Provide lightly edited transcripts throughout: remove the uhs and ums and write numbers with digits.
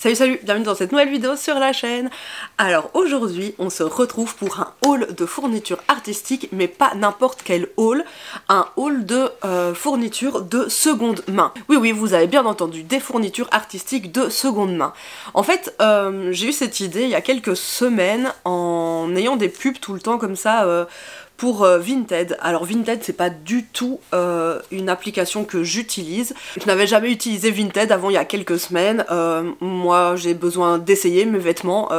Salut salut, bienvenue dans cette nouvelle vidéo sur la chaîne. Alors aujourd'hui on se retrouve pour un haul de fournitures artistiques, mais pas n'importe quel haul, un haul de fournitures de seconde main. Oui, vous avez bien entendu, des fournitures artistiques de seconde main. En fait, j'ai eu cette idée il y a quelques semaines en ayant des pubs tout le temps comme ça pour Vinted. Alors Vinted c'est pas du tout une application que j'utilise. Je n'avais jamais utilisé Vinted avant il y a quelques semaines. Moi j'ai besoin d'essayer mes vêtements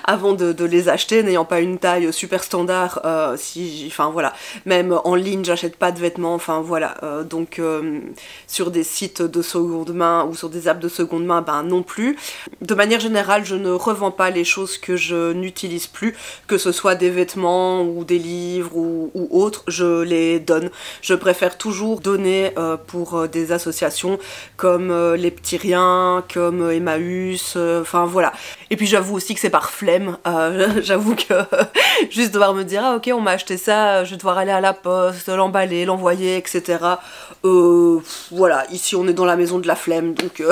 avant de les acheter, n'ayant pas une taille super standard. Enfin voilà, même en ligne j'achète pas de vêtements, enfin voilà. Donc sur des sites de seconde main ou sur des apps de seconde main, ben non plus. De manière générale je ne revends pas les choses que je n'utilise plus, que ce soit des vêtements ou des livres ou autres, je les donne. Je préfère toujours donner pour des associations comme les Petits Riens, comme Emmaüs, enfin voilà. Et puis j'avoue aussi que c'est par flemme, j'avoue que juste devoir me dire ah ok on m'a acheté ça, je vais devoir aller à la poste, l'emballer, l'envoyer, etc. Voilà, ici on est dans la maison de la flemme, donc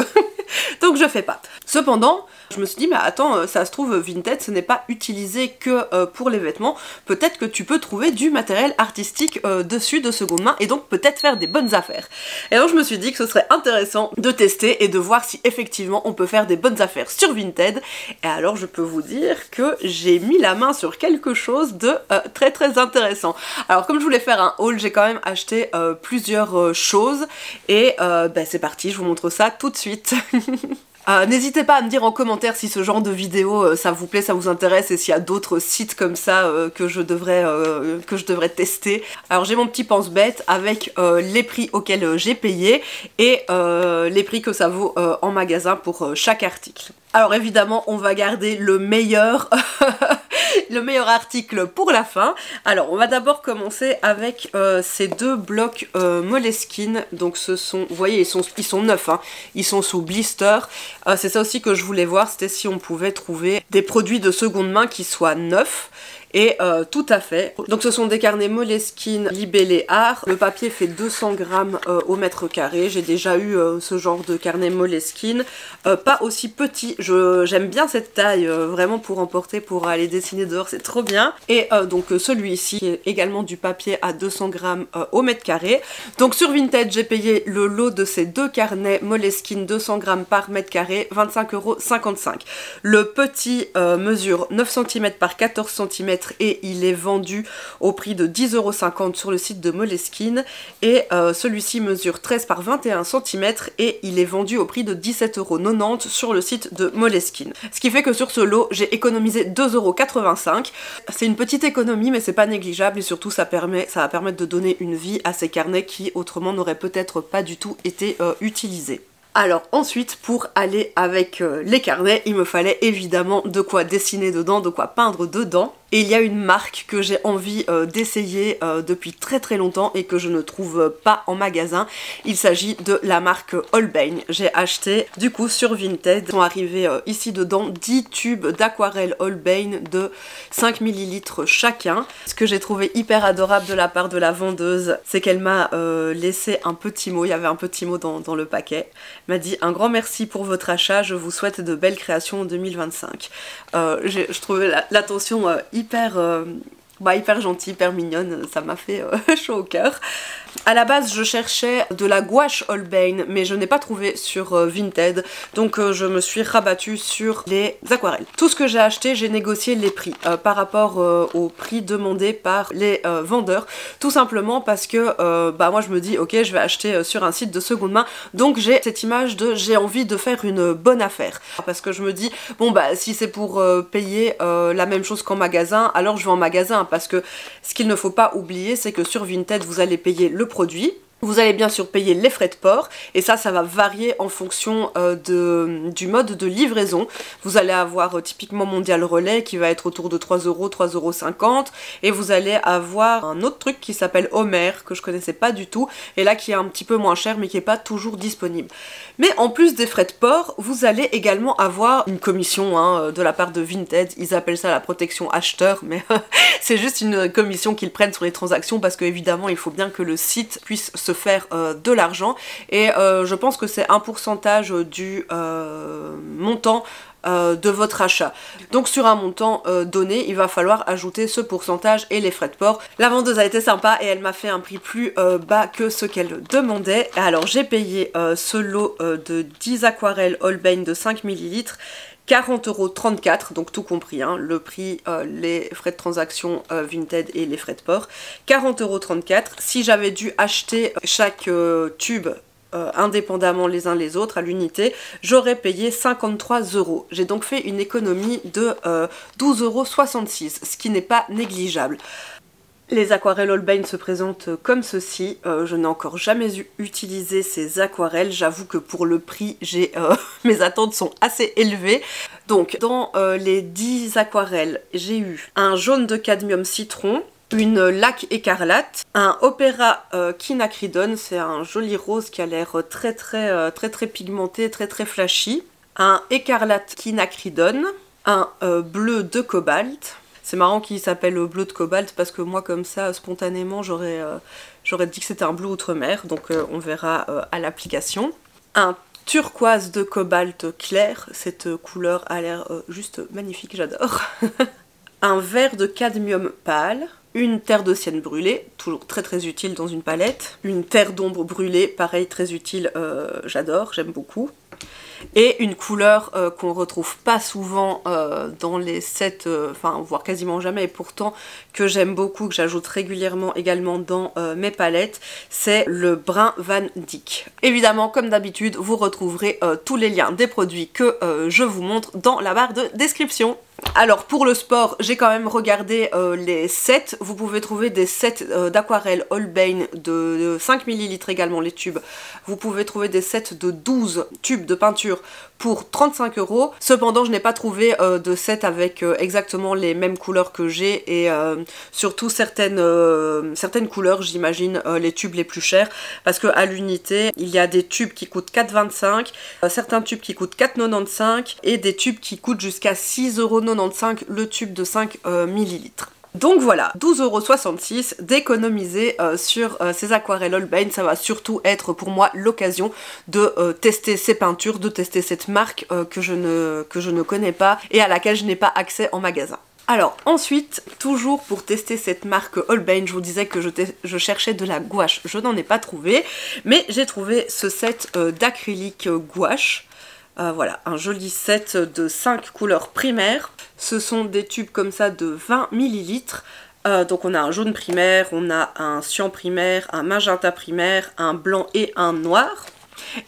donc je fais pas. Cependant, je me suis dit mais attends, ça se trouve Vinted ce n'est pas utilisé que pour les vêtements, peut-être que tu peux trouver du matériel artistique dessus de seconde main et donc peut-être faire des bonnes affaires. Et alors je me suis dit que ce serait intéressant de tester et de voir si effectivement on peut faire des bonnes affaires sur Vinted. Et alors je peux vous dire que j'ai mis la main sur quelque chose de très intéressant. Alors comme je voulais faire un haul, j'ai quand même acheté plusieurs choses et c'est parti, je vous montre ça tout de suite. N'hésitez pas à me dire en commentaire si ce genre de vidéo ça vous plaît, ça vous intéresse et s'il y a d'autres sites comme ça que je devrais tester. Alors j'ai mon petit pense-bête avec les prix auxquels j'ai payé et les prix que ça vaut en magasin pour chaque article. Alors évidemment on va garder le meilleur le meilleur article pour la fin. Alors on va d'abord commencer avec ces deux blocs Moleskine. Donc ce sont, vous voyez ils sont neufs, hein. Ils sont sous blister. C'est ça aussi que je voulais voir, c'était si on pouvait trouver des produits de seconde main qui soient neufs. Et tout à fait. Donc ce sont des carnets Moleskine libellés art. Le papier fait 200 grammes au mètre carré. J'ai déjà eu ce genre de carnet Moleskine. Pas aussi petit. J'aime bien cette taille, vraiment pour emporter, pour aller dessiner dehors, c'est trop bien. Et donc celui-ci qui est également du papier à 200 grammes au mètre carré. Donc sur Vinted, j'ai payé le lot de ces deux carnets Moleskine 200 grammes par mètre carré, 25,55 €. Le petit mesure 9 cm par 14 cm et il est vendu au prix de 10,50 € sur le site de Moleskine et celui-ci mesure 13 par 21 cm et il est vendu au prix de 17,90 € sur le site de Moleskine. Ce qui fait que sur ce lot j'ai économisé 2,85 €. C'est une petite économie mais c'est pas négligeable et surtout ça va permettre de donner une vie à ces carnets qui autrement n'auraient peut-être pas du tout été utilisés. Alors ensuite, pour aller avec les carnets, il me fallait évidemment de quoi dessiner dedans, de quoi peindre dedans. Et il y a une marque que j'ai envie d'essayer depuis très longtemps et que je ne trouve pas en magasin. Il s'agit de la marque Holbein. J'ai acheté du coup sur Vinted. Ils sont arrivés ici dedans 10 tubes d'aquarelle Holbein de 5 ml chacun. Ce que j'ai trouvé hyper adorable de la part de la vendeuse, c'est qu'elle m'a laissé un petit mot. Il y avait un petit mot dans le paquet. Elle m'a dit un grand merci pour votre achat, je vous souhaite de belles créations en 2025. Je trouvais l'attention hyper gentille, hyper mignonne, ça m'a fait chaud au cœur. À la base je cherchais de la gouache Holbein mais je n'ai pas trouvé sur Vinted donc je me suis rabattue sur les aquarelles. Tout ce que j'ai acheté j'ai négocié les prix par rapport au prix demandé par les vendeurs, tout simplement parce que moi je me dis ok je vais acheter sur un site de seconde main donc j'ai cette image de j'ai envie de faire une bonne affaire parce que je me dis bon si c'est pour payer la même chose qu'en magasin alors je vais en magasin parce que ce qu'il ne faut pas oublier c'est que sur Vinted vous allez payer le produit. Vous allez bien sûr payer les frais de port et ça va varier en fonction du mode de livraison. Vous allez avoir typiquement Mondial Relais qui va être autour de 3 €, 3,50 € et vous allez avoir un autre truc qui s'appelle Homer que je connaissais pas du tout et là qui est un petit peu moins cher mais qui est pas toujours disponible. Mais en plus des frais de port, vous allez également avoir une commission de la part de Vinted. Ils appellent ça la protection acheteur mais c'est juste une commission qu'ils prennent sur les transactions parce que évidemment il faut bien que le site puisse se faire de l'argent, et je pense que c'est un pourcentage du montant de votre achat. Donc sur un montant donné, il va falloir ajouter ce pourcentage et les frais de port. La vendeuse a été sympa et elle m'a fait un prix plus bas que ce qu'elle demandait. Alors j'ai payé ce lot de 10 aquarelles Holbein de 5 ml 40,34 €, donc tout compris, hein, le prix, les frais de transaction Vinted et les frais de port. 40,34 €. Si j'avais dû acheter chaque tube indépendamment les uns les autres à l'unité, j'aurais payé 53 €. J'ai donc fait une économie de 12,66 €, ce qui n'est pas négligeable. Les aquarelles Holbein se présentent comme ceci. Je n'ai encore jamais utilisé ces aquarelles. J'avoue que pour le prix, mes attentes sont assez élevées. Donc dans les 10 aquarelles, j'ai eu un jaune de cadmium citron, une laque écarlate, un opéra quinacridone, c'est un joli rose qui a l'air très pigmenté, très flashy, un écarlate quinacridone, un bleu de cobalt. C'est marrant qu'il s'appelle bleu de cobalt parce que moi comme ça spontanément j'aurais dit que c'était un bleu outre-mer, donc on verra à l'application. Un turquoise de cobalt clair, cette couleur a l'air juste magnifique, j'adore. Un vert de cadmium pâle, une terre de sienne brûlée, toujours très utile dans une palette, une terre d'ombre brûlée, pareil très utile, j'adore, j'aime beaucoup. Et une couleur qu'on retrouve pas souvent dans les sets, enfin voire quasiment jamais, et pourtant que j'aime beaucoup, que j'ajoute régulièrement également dans mes palettes, c'est le brun Van Dyck. Évidemment, comme d'habitude, vous retrouverez tous les liens des produits que je vous montre dans la barre de description. Alors pour le sport, j'ai quand même regardé les sets. Vous pouvez trouver des sets d'aquarelle Holbein de 5 ml également, les tubes. Vous pouvez trouver des sets de 12 tubes de peinture pour 35 €. Cependant, je n'ai pas trouvé de set avec exactement les mêmes couleurs que j'ai, et surtout certaines couleurs, j'imagine les tubes les plus chers, parce qu'à l'unité, il y a des tubes qui coûtent 4,25 €, certains tubes qui coûtent 4,95 € et des tubes qui coûtent jusqu'à 6,95 € le tube de 5 ml. Donc voilà, 12,66 € d'économiser sur ces aquarelles Holbein. Ça va surtout être pour moi l'occasion de tester ces peintures, de tester cette marque que je ne connais pas et à laquelle je n'ai pas accès en magasin. Alors ensuite, toujours pour tester cette marque Holbein, je vous disais que je cherchais de la gouache. Je n'en ai pas trouvé, mais j'ai trouvé ce set d'acrylique gouache. Voilà, un joli set de 5 couleurs primaires. Ce sont des tubes comme ça de 20 ml. Donc on a un jaune primaire, on a un cyan primaire, un magenta primaire, un blanc et un noir.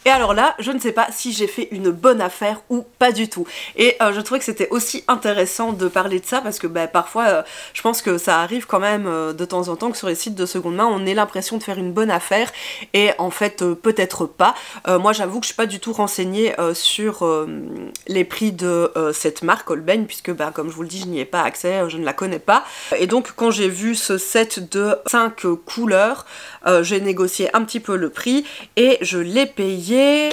Et alors là, je ne sais pas si j'ai fait une bonne affaire ou pas du tout. Et je trouvais que c'était aussi intéressant de parler de ça parce que parfois, je pense que ça arrive quand même de temps en temps que sur les sites de seconde main, on ait l'impression de faire une bonne affaire et en fait, peut-être pas. Moi, j'avoue que je suis pas du tout renseignée sur les prix de cette marque Holbein puisque, comme je vous le dis, je n'y ai pas accès, je ne la connais pas. Et donc, quand j'ai vu ce set de 5 couleurs, j'ai négocié un petit peu le prix et je l'ai payé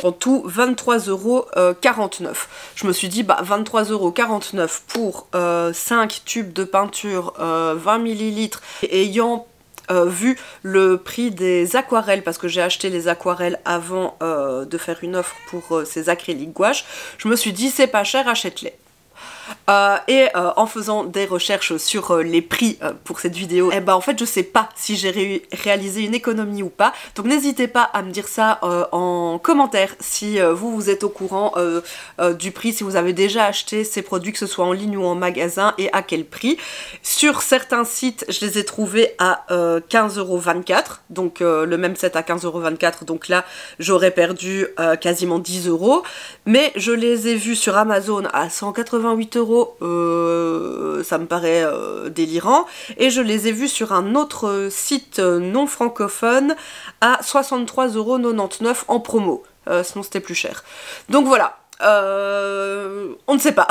en tout 23,49 €. Je me suis dit 23,49 € pour 5 tubes de peinture 20 ml ayant vu le prix des aquarelles, parce que j'ai acheté les aquarelles avant de faire une offre pour ces acryliques gouache, je me suis dit c'est pas cher, achète-les. En faisant des recherches sur les prix pour cette vidéo, en fait je sais pas si j'ai réalisé une économie ou pas, donc n'hésitez pas à me dire ça en commentaire si vous êtes au courant du prix, si vous avez déjà acheté ces produits, que ce soit en ligne ou en magasin, et à quel prix. Sur certains sites je les ai trouvés à 15,24 €, donc le même set à 15,24 €, donc là j'aurais perdu quasiment 10 €, mais je les ai vus sur Amazon à 188 €, ça me paraît délirant, et je les ai vus sur un autre site non francophone à 63,99 € en promo, sinon c'était plus cher. Donc voilà, on ne sait pas.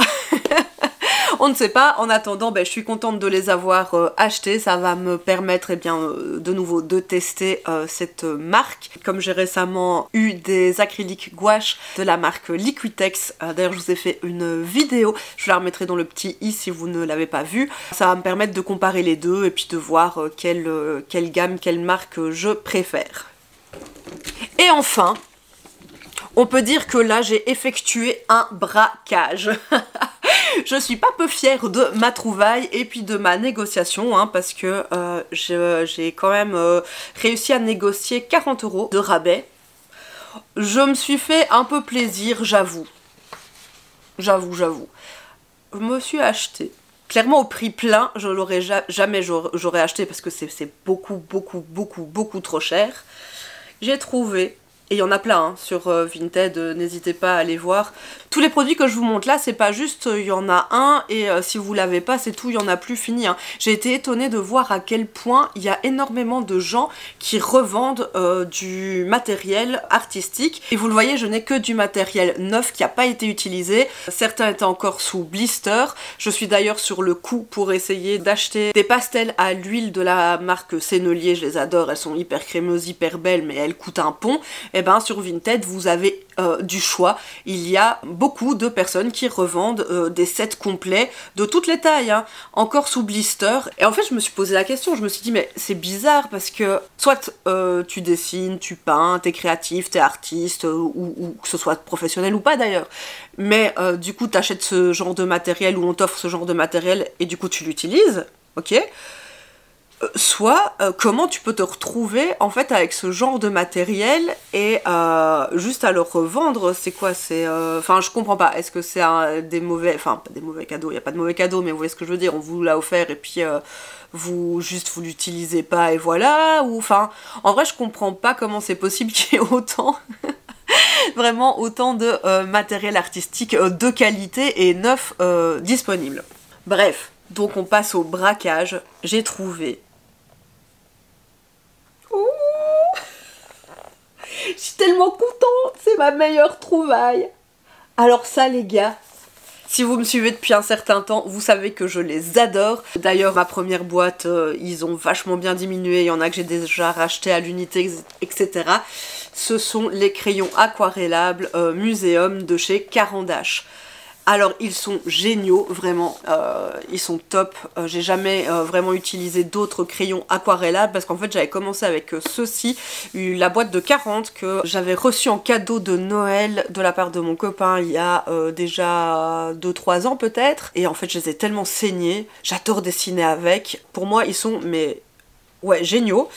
On ne sait pas. En attendant, je suis contente de les avoir achetés. Ça va me permettre de nouveau de tester cette marque. Comme j'ai récemment eu des acryliques gouache de la marque Liquitex, d'ailleurs je vous ai fait une vidéo, je vous la remettrai dans le petit i si vous ne l'avez pas vue. Ça va me permettre de comparer les deux et puis de voir quelle gamme, quelle marque je préfère. Et enfin, on peut dire que là j'ai effectué un braquage. Je suis pas peu fière de ma trouvaille et puis de ma négociation, hein, parce que j'ai quand même réussi à négocier 40 € de rabais. Je me suis fait un peu plaisir, j'avoue. J'avoue. Je me suis acheté. Clairement au prix plein, je l'aurais jamais j'aurais acheté parce que c'est beaucoup trop cher. J'ai trouvé, et il y en a plein hein, sur Vinted, n'hésitez pas à aller voir. Tous les produits que je vous montre là, c'est pas juste il y en a un et si vous l'avez pas, c'est tout, il y en a plus, fini. Hein. J'ai été étonnée de voir à quel point il y a énormément de gens qui revendent du matériel artistique. Et vous le voyez, je n'ai que du matériel neuf qui n'a pas été utilisé. Certains étaient encore sous blister. Je suis d'ailleurs sur le coup pour essayer d'acheter des pastels à l'huile de la marque Sennelier. Je les adore, elles sont hyper crémeuses, hyper belles, mais elles coûtent un pont. Et ben sur Vinted, vous avez du choix. Il y a beaucoup de personnes qui revendent des sets complets de toutes les tailles, hein, encore sous blister. Et en fait, je me suis posé la question, je me suis dit, mais c'est bizarre parce que soit tu dessines, tu peins, t'es créatif, t'es artiste, ou que ce soit professionnel ou pas d'ailleurs, mais du coup, t'achètes ce genre de matériel ou on t'offre ce genre de matériel et du coup, tu l'utilises, ok ? Soit comment tu peux te retrouver en fait avec ce genre de matériel et juste à le revendre, c'est quoi, c'est enfin je comprends pas, est-ce que c'est des mauvais, enfin pas des mauvais cadeaux, il y a pas de mauvais cadeaux, mais vous voyez ce que je veux dire, on vous l'a offert et puis vous l'utilisez pas et voilà, ou enfin en vrai je comprends pas comment c'est possible qu'il y ait autant vraiment autant de matériel artistique de qualité et neuf disponible. Bref, donc on passe au braquage. J'ai trouvé. Je suis tellement contente, c'est ma meilleure trouvaille. Alors ça les gars, si vous me suivez depuis un certain temps, vous savez que je les adore. D'ailleurs ma première boîte, ils ont vachement bien diminué, il y en a que j'ai déjà racheté à l'unité, etc. Ce sont les crayons aquarellables Muséum de chez Caran d'Ache. Alors ils sont géniaux, vraiment, ils sont top. J'ai jamais vraiment utilisé d'autres crayons aquarellables parce qu'en fait j'avais commencé avec ceux-ci, la boîte de 40 que j'avais reçue en cadeau de Noël de la part de mon copain il y a déjà 2-3 ans peut-être. Et en fait je les ai tellement saignés, j'adore dessiner avec. Pour moi ils sont mais ouais géniaux.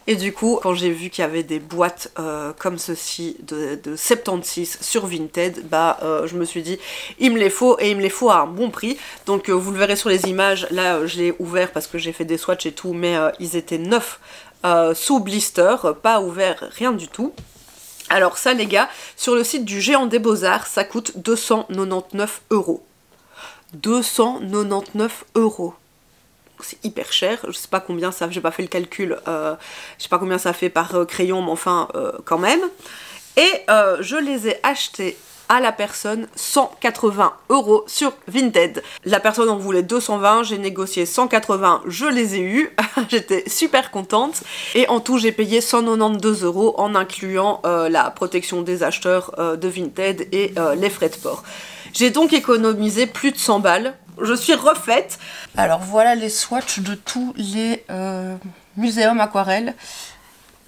Et du coup, quand j'ai vu qu'il y avait des boîtes comme ceci de 76 sur Vinted, bah je me suis dit, il me les faut et il me les faut à un bon prix. Donc vous le verrez sur les images, là je l'ai ouvert parce que j'ai fait des swatchs et tout, mais ils étaient neufs sous blister, pas ouverts, rien du tout. Alors ça les gars, sur le site du Géant des Beaux-Arts, ça coûte 299 €. 299 €. C'est hyper cher, je sais pas combien ça, j'ai pas fait le calcul, je sais pas combien ça fait par crayon, mais enfin quand même. Et je les ai achetés à la personne 180 € sur Vinted. La personne en voulait 220, j'ai négocié 180, je les ai eus, j'étais super contente. Et en tout j'ai payé 192 € en incluant la protection des acheteurs de Vinted et les frais de port. J'ai donc économisé plus de 100 balles. Je suis refaite. Alors voilà les swatchs de tous les muséums aquarelles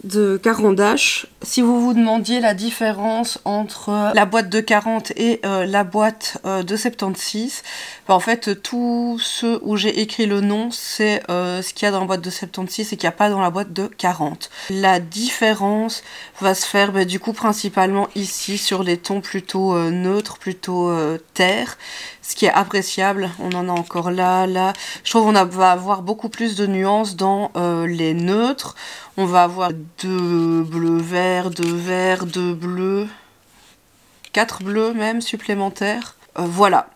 de Caran d'Ache. Si vous vous demandiez la différence entre la boîte de 40 et la boîte de 76, bah en fait tous ceux où j'ai écrit le nom c'est ce qu'il y a dans la boîte de 76 et qu'il n'y a pas dans la boîte de 40. La différence va se faire bah, du coup principalement ici sur les tons plutôt neutres, plutôt terre, ce qui est appréciable. On en a encore là, là. Je trouve qu'on va avoir beaucoup plus de nuances dans les neutres. On va avoir 2 bleus verts, 2 verts, 2 bleus, 4 bleus même supplémentaires. Voilà.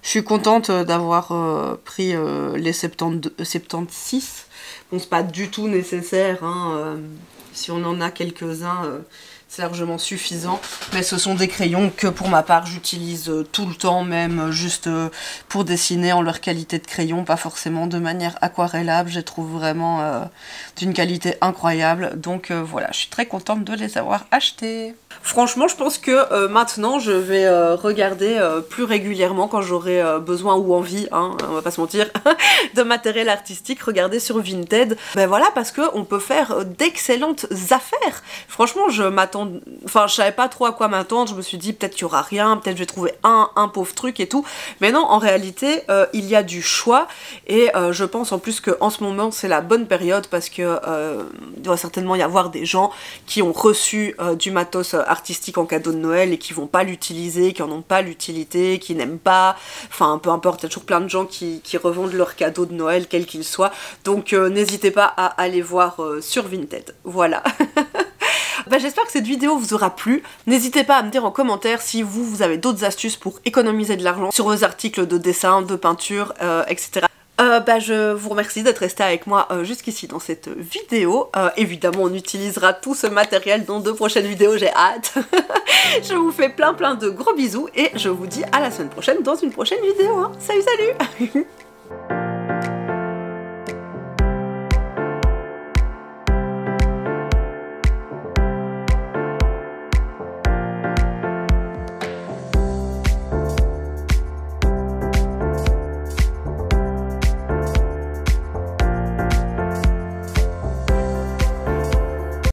Je suis contente d'avoir pris les 76. Bon, c'est pas du tout nécessaire, hein, si on en a quelques-uns, c'est largement suffisant. Mais ce sont des crayons que pour ma part j'utilise tout le temps, même juste pour dessiner en leur qualité de crayon, pas forcément de manière aquarellable. Je les trouve vraiment d'une qualité incroyable. Donc voilà, je suis très contente de les avoir achetés. Franchement, je pense que maintenant je vais regarder plus régulièrement quand j'aurai besoin ou envie, hein, on va pas se mentir, de matériel artistique, regarder sur Vinted. Ben voilà, parce qu'on peut faire d'excellentes affaires. Franchement, je savais pas trop à quoi m'attendre, je me suis dit peut-être qu'il y aura rien, peut-être je vais trouver un pauvre truc et tout. Mais non, en réalité, il y a du choix et je pense en plus qu'en ce moment c'est la bonne période parce que il doit certainement y avoir des gens qui ont reçu du matos artistique en cadeau de Noël et qui vont pas l'utiliser, qui en ont pas l'utilité, qui n'aiment pas, enfin peu importe, il y a toujours plein de gens qui revendent leurs cadeaux de Noël quels qu'ils soient, donc n'hésitez pas à aller voir sur Vinted, voilà. Bah, j'espère que cette vidéo vous aura plu, n'hésitez pas à me dire en commentaire si vous avez d'autres astuces pour économiser de l'argent sur vos articles de dessin, de peinture, etc. Bah, je vous remercie d'être resté avec moi jusqu'ici dans cette vidéo. Évidemment, on utilisera tout ce matériel dans de prochaines vidéos, j'ai hâte. Je vous fais plein de gros bisous et je vous dis à la semaine prochaine dans une prochaine vidéo. Hein. Salut, salut.